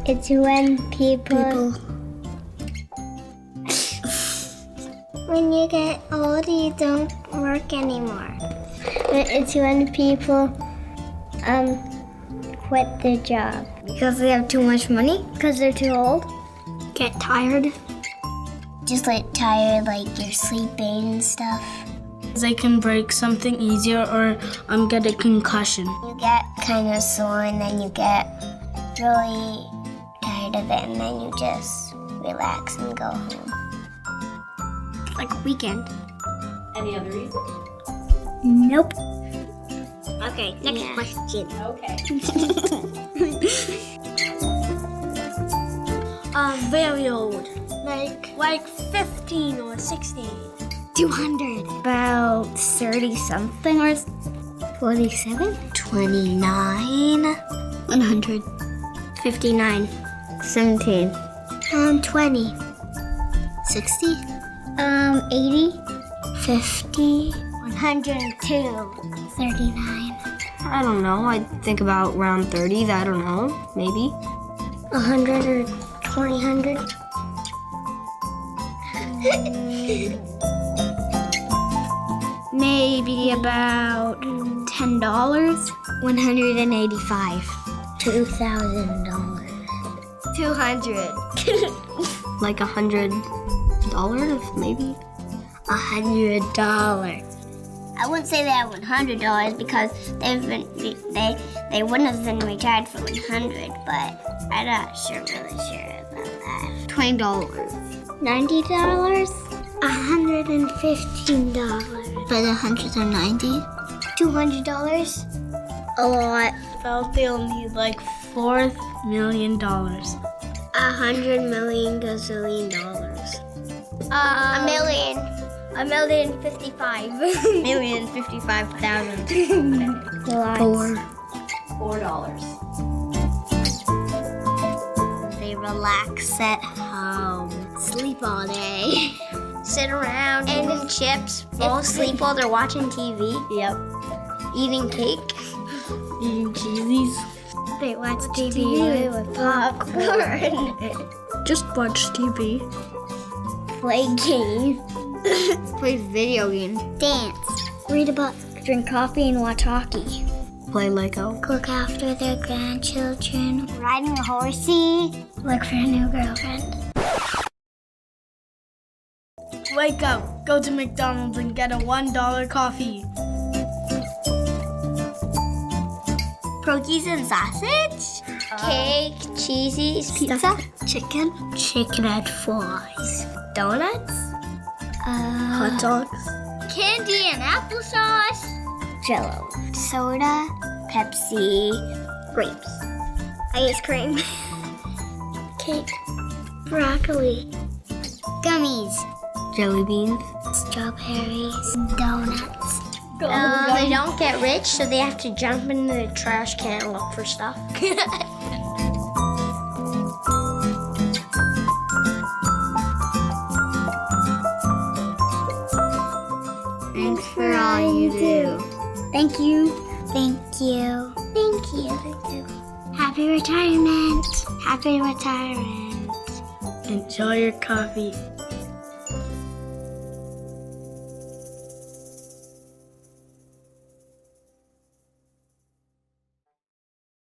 It's when people... When you get old, you don't work anymore. It's when people quit their job. Because they have too much money? Because they're too old. Get tired? Just like tired, like you're sleeping and stuff. They can break something easier or get a concussion. You get kind of sore and then you get really tired of it and then you just relax and go home. Like a weekend. Any other reason? Nope. Okay, next question. Okay. Very old. Like 15 or 16. 200. About 30 something or 47. 29. 100. 59. 17. 20. 60. 80. 50. 102. 39. I don't know. I think about around 30s. I don't know. Maybe. 100 or 200. Maybe about $10. 185. $2,000. 200. Like $100, maybe. $100. I wouldn't say they have $100 because they wouldn't have been retired for 100, but I'm not really sure about that. $20. $90. $115. But 100 or 90? $200. A lot. Felt they'll need like $4 million. $100 million gazillion dollars. $1 million. $1,055,000. $4. They relax at home, sleep all day, Sit around eating chips, fall asleep while they're watching TV, Yep. eating cake. Eating cheesies. they watch TV with popcorn, Just watch TV. play games, Play video games. dance, read a book, Drink coffee and watch hockey. Play Lego. cook after their grandchildren, riding a horsey, look for a new girlfriend. Wake up, go to McDonald's and get a $1 coffee. Croquis and sausage. Cake, cheesies, pizza, chicken, Chicken fries, donuts, Hot dogs. candy and applesauce. Jello, soda, Pepsi, Grapes. Ice cream. cake, broccoli, Gummies. Jelly beans. strawberries, donuts. They don't get rich, so they have to jump into the trash can and look for stuff. Thanks for all you do. Thank you. Thank you. Thank you. Thank you. Happy retirement. Happy retirement. Enjoy your coffee.